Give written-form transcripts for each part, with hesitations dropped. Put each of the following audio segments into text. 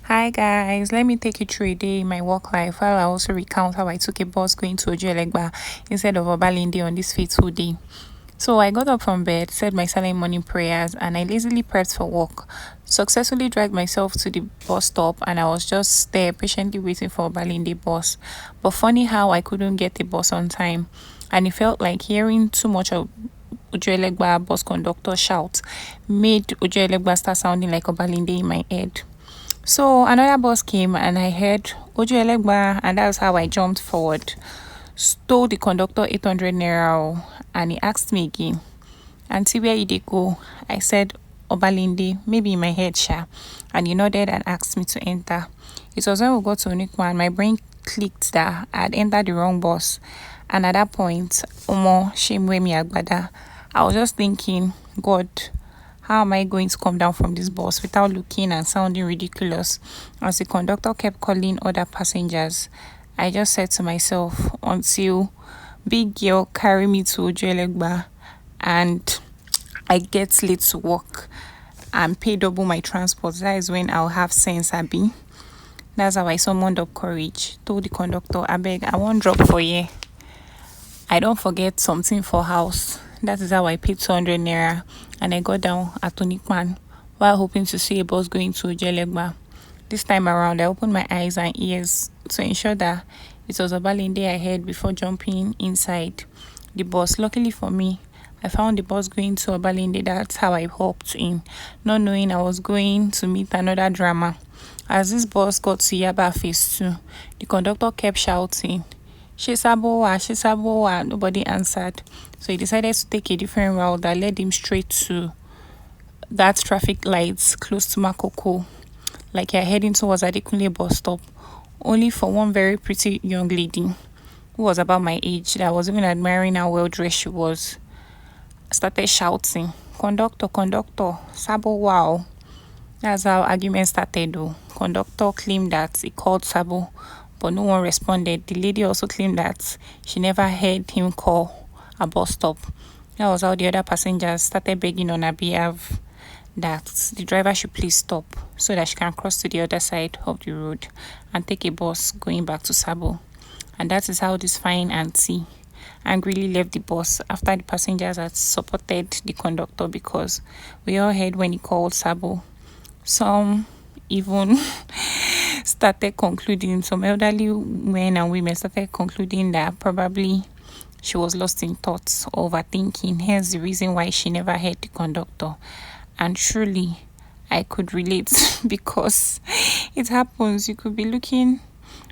Hi guys, let me take you through a day in my work life while I also recount how I took a bus going to Ojuelegba instead of Obalinde on this fateful day. So I got up from bed, said my silent morning prayers, and I lazily prepped for work. Successfully dragged myself to the bus stop, and I was just there patiently waiting for Obalinde bus. But funny how I couldn't get the bus on time, and it felt like hearing too much of Ojuelegba bus conductor shout made Ojuelegba start sounding like Obalinde in my head. So another bus came and I heard Oju Elegba, and that's how I jumped forward. Told the conductor 800 naira and he asked me again, Auntie, where you dey go? I said Obalinde, maybe in my head, sha. And he nodded and asked me to enter. It was when we got to Onikwa and my brain clicked that I had entered the wrong bus. And at that point, Omo, shame we me agbada. I was just thinking, God, how am I going to come down from this bus without looking and sounding ridiculous? As the conductor kept calling other passengers, I just said to myself, until big girl carry me to Ojuelegba and I get late to work and pay double my transport, that is when I'll have sense, Abby. That's how I summoned up courage. Told the conductor, I beg, I won't drop for you. I don't forget something for house. That is how I paid 200 naira and I got down at Tonikman while hoping to see a bus going to Ojuelegba. This time around, I opened my eyes and ears to ensure that it was Obalinde I heard before jumping inside the bus. Luckily for me, I found the bus going to Obalinde. That's how I hopped in, not knowing I was going to meet another drama. As this bus got to Yaba Phase 2, the conductor kept shouting, Shisaboa. Nobody answered. So he decided to take a different route that led him straight to that traffic lights close to Makoko, like you're heading towards Adekunle bus stop, only for one very pretty young lady who was about my age, that I was even admiring how well dressed she was, started shouting, Conductor, Sabo wow. That's how argument started though. Conductor claimed that he called Sabo, but no one responded. The lady also claimed that she never heard him call a bus stop. That was how the other passengers started begging on her behalf that the driver should please stop so that she can cross to the other side of the road and take a bus going back to Sabo. And that is how this fine auntie angrily left the bus after the passengers had supported the conductor, because we all heard when he called Sabo. Some even started concluding, some elderly men and women started concluding that probably she was lost in thoughts, overthinking. Hence the reason why she never heard the conductor. And truly, I could relate because it happens. You could be looking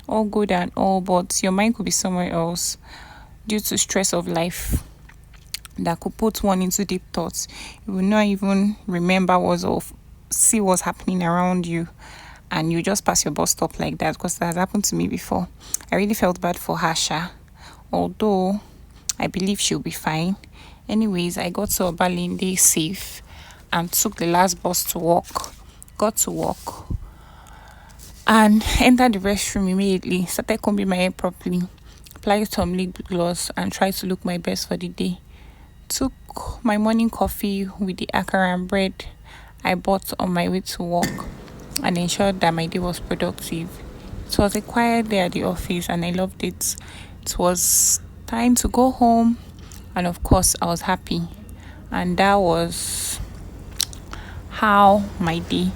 all good and all, but your mind could be somewhere else due to stress of life that could put one into deep thoughts. You will not even remember what's off, see what's happening around you, and you just pass your bus stop like that, because that has happened to me before. I really felt bad for Hasha, although I believe she'll be fine. Anyways, I got to Obalinde safe and took the last bus to work. Got to work and entered the restroom immediately. Started combing my hair properly, applied some lip gloss, and tried to look my best for the day. Took my morning coffee with the akara and bread I bought on my way to work and ensured that my day was productive. It was a quiet day at the office and I loved it. It was time to go home, and of course I was happy. And that was how my day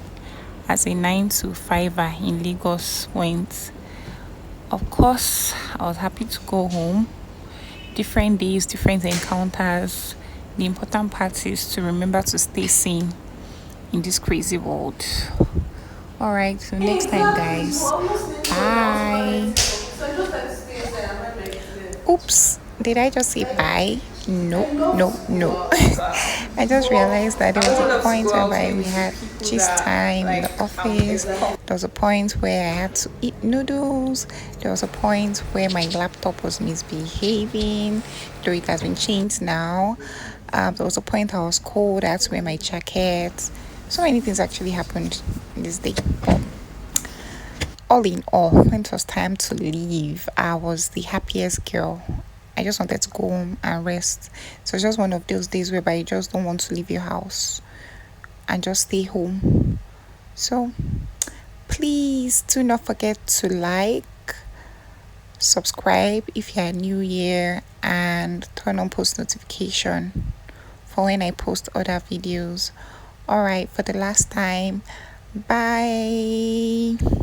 as a 9 to 5er in Lagos went. Of course, I was happy to go home. Different days, different encounters. The important part is to remember to stay sane in this crazy world. Alright, so next time, guys. Bye. Oops, did I just say bye? No. I just realized that there was a point whereby we had gist time in the office. There was a point where I had to eat noodles. There was a point where my laptop was misbehaving, though it has been changed now. There was a point I was cold. I had to wear my jacket. So many things actually happened this day. But all in all, when it was time to leave, I was the happiest girl. I just wanted to go home and rest. So it's just one of those days whereby you just don't want to leave your house and just stay home. So please please do not forget to like, subscribe if you are new here, and turn on post notification for when I post other videos. All right, for the last time, bye.